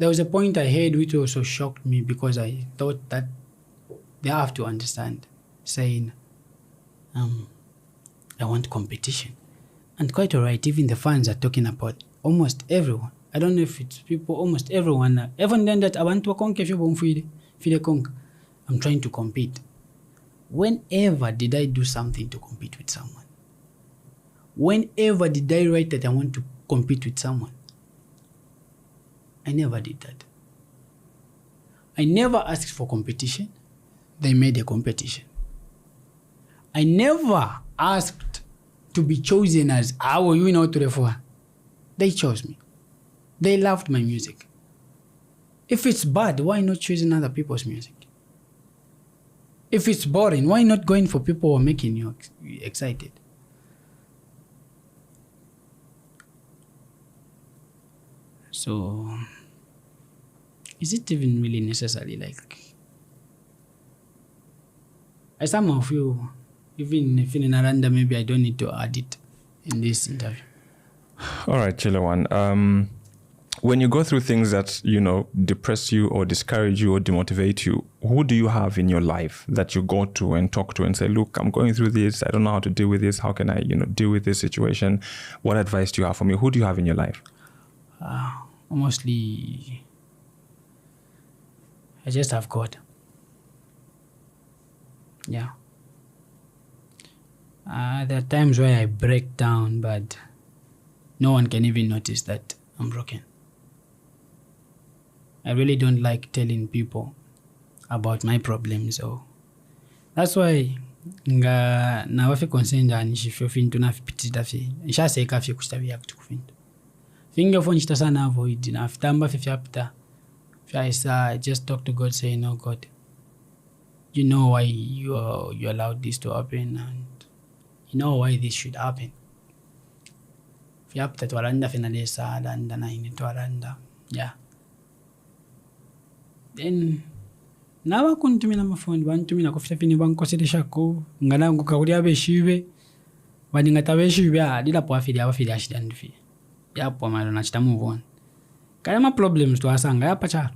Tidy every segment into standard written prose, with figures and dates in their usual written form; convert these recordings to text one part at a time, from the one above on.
there was a point I heard which also shocked me because I thought that they have to understand, saying, I want competition. And quite all right, even the fans are talking about almost everyone. I don't know if it's people, almost everyone. Even then that I want to conquer I'm trying to compete. Whenever did I do something to compete with someone? Whenever did I write that I want to compete with someone? I never did that. I never asked for competition. They made a competition. I never asked to be chosen as our winner to the four. They chose me. They loved my music. If it's bad, why not choosing other people's music? If it's boring, why not going for people who are making you excited? So, is it even really necessary? Like, I somehow feel, even if in Aranda, maybe I don't need to add it in this interview. All right, Chilewan. When you go through things that, depress you or discourage you or demotivate you, who do you have in your life that you go to and talk to and say, look, I'm going through this. I don't know how to deal with this. How can I, deal with this situation? What advice do you have for me? Who do you have in your life? Mostly, I just have God. Yeah. There are times where I break down, but no one can even notice that I'm broken. I really don't like telling people about my problems, so that's why nga na wafi concerned nishifyo fintu na fipitita fi nshaseka fi kustavia kutu kufintu finge fo nchita sana avoid na fitamba fi fyapita I just talk to God, say, no, God, you know why you allowed this to happen, and you know why this should happen. Fyapita twaranda finale sada and na ini twaranda, yeah. Then nawa kuntumina mafoni bantumina kufita fini bankosedesha ko ngana ngukawuli abeshibe badingata beshibe adila po afili abafili ashidandifi yapo amalo na chita move on kama problems to asanga yapa cha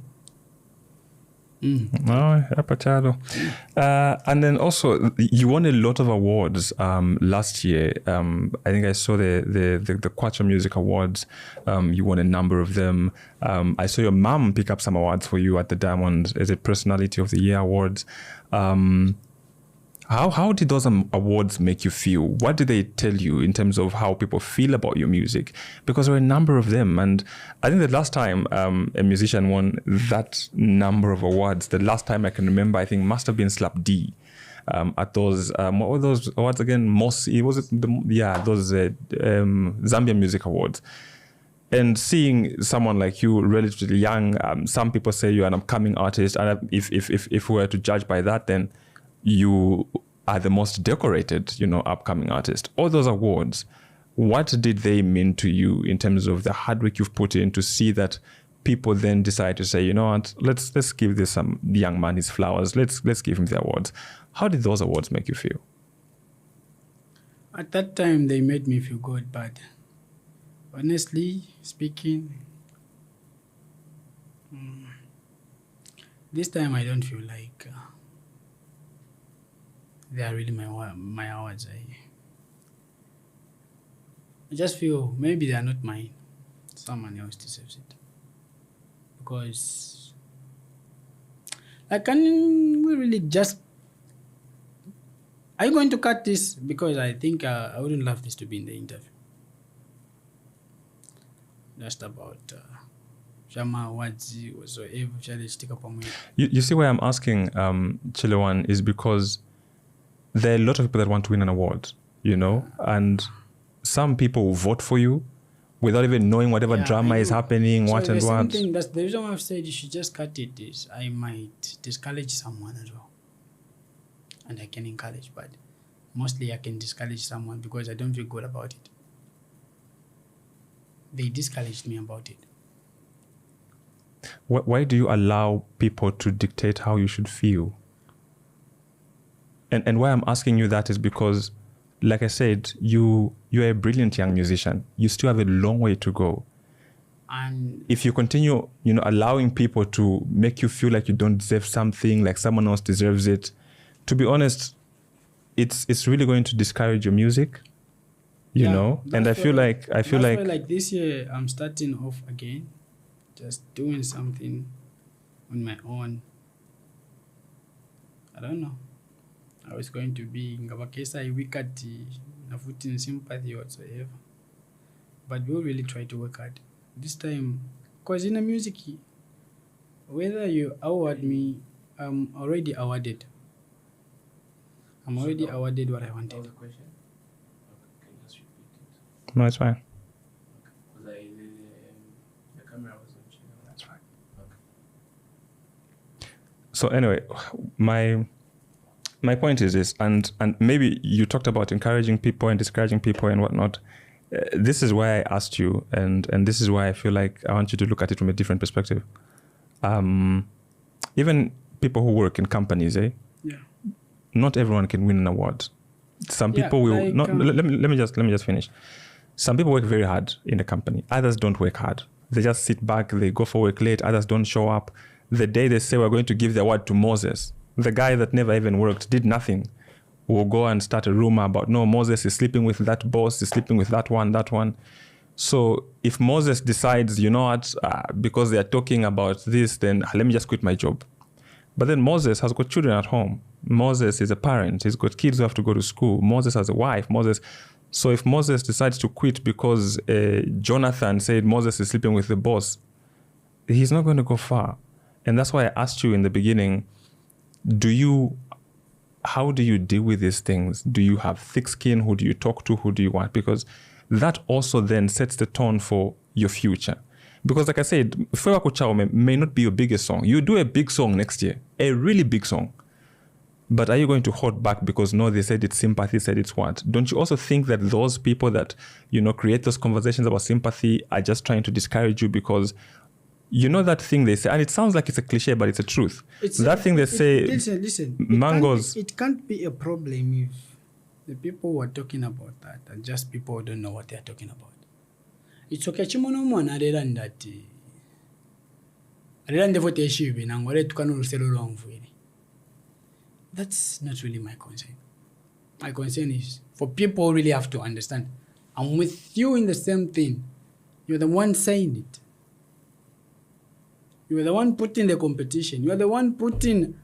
and then also you won a lot of awards last year. I think I saw the Kwacha Music Awards. You won a number of them. I saw your mom pick up some awards for you at the Diamond as a Personality of the Year Awards. How did those awards make you feel? What did they tell you in terms of how people feel about your music? Because there were a number of them. And I think the last time a musician won that number of awards, the last time I can remember, I think must have been Slap D. At those, what were those awards again? Those Zambian Music Awards. And seeing someone like you, relatively young, some people say you're an upcoming artist. And if we were to judge by that, then you are the most decorated, upcoming artist. All those awards, what did they mean to you in terms of the hard work you've put in to see that people then decide to say, you know what, let's give this young man his flowers. Let's give him the awards. How did those awards make you feel? At that time, they made me feel good, but honestly speaking, this time I don't feel like they are really my awards. I just feel maybe they are not mine. Someone else deserves it. Because can we really just... Are you going to cut this? Because I think I wouldn't love this to be in the interview. Just about Shama awards was so you see why I'm asking Chilewan is because there are a lot of people that want to win an award, and some people will vote for you without even knowing whatever drama is happening, what and what. That's the reason why I've said you should just cut it. Is I might discourage someone as well. And I can encourage, but mostly I can discourage someone because I don't feel good about it. They discouraged me about it. Why do you allow people to dictate how you should feel? And why I'm asking you that is because, like I said, you're a brilliant young musician. You still have a long way to go. And if you continue, allowing people to make you feel like you don't deserve something, like someone else deserves it, to be honest, it's really going to discourage your music, And I feel like why, this year I'm starting off again, just doing something on my own. I don't know how it's going to be. Ngabakesa iwikati nafuti in sympathy whatsoever. But we'll really try to work hard this time, because in the music, whether you award me, I'm already awarded. I'm already awarded what I wanted. The question? Okay, can you just repeat it? No, it's fine. Because the camera was on Chile. That's fine. Okay. So anyway, my point is this, and maybe you talked about encouraging people and discouraging people and whatnot. This is why I asked you, and this is why I feel like I want you to look at it from a different perspective. Even people who work in companies, Yeah. Not everyone can win an award. Some people will not. Let me just finish. Some people work very hard in the company. Others don't work hard. They just sit back. They go for work late. Others don't show up. The day they say we're going to give the award to Moses, the guy that never even worked, did nothing, will go and start a rumor about, no, Moses is sleeping with that boss, is sleeping with that one. So if Moses decides, you know what, because they are talking about this, then let me just quit my job. But then Moses has got children at home. Moses is a parent. He's got kids who have to go to school. Moses has a wife. So if Moses decides to quit because Jonathan said Moses is sleeping with the boss, he's not going to go far. And that's why I asked you in the beginning, how do you deal with these things? Do you have thick skin? Who do you talk to? Who do you want? Because that also then sets the tone for your future. Because like I said, Fewa Kuchao may not be your biggest song. You do a big song next year, a really big song. But are you going to hold back because no, they said it's sympathy, said it's what? Don't you also think that those people that, create those conversations about sympathy are just trying to discourage you because that thing they say, and it sounds like it's a cliche, but it's a truth. Listen, mangoes. It can't be a problem if the people who are talking about that are just people who don't know what they are talking about. It's okay. Chimono mwana arerandati. Arerande vote shibi na ngore tukano luselo lwamvwiri. That's not really my concern. My concern is for people who really have to understand. I'm with you in the same thing. You're the one saying it. You are the one putting the competition. You are the one putting.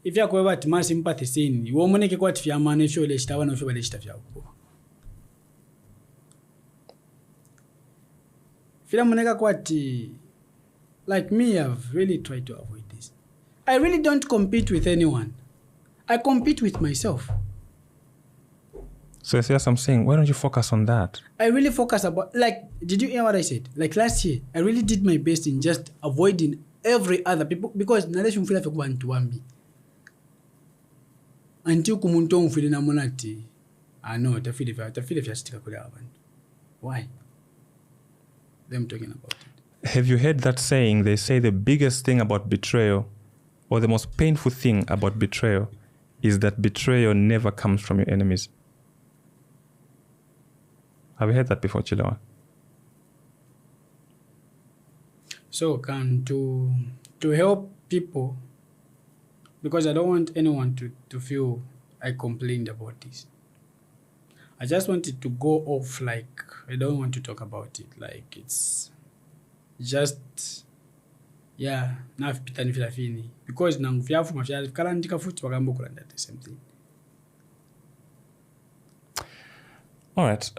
If you are going to mass sympathy, saying you won't make it quite fair, man. If you are one of your stuff, if you are quite like me, I've really tried to avoid this. I really don't compete with anyone. I compete with myself. So yes, I'm saying, why don't you focus on that? I really focus about, did you hear what I said? Like last year, I really did my best in just avoiding every other people because nalesho mfila fe kubantu wambi. Until kumuntu mfili na monati, no, tafile fya stika kule abantu. Why? Them talking about it. Have you heard that saying? They say the biggest thing about betrayal, or the most painful thing about betrayal, is that betrayal never comes from your enemies. Have you heard that before, Chilewa? So, to help people, because I don't want anyone to feel I complained about this. I just wanted to go off I don't want to talk about it. It's just, nafipita nifilafini. Because nangufyafu mafya kalandika futi wakambo kulanda the same thing. All right.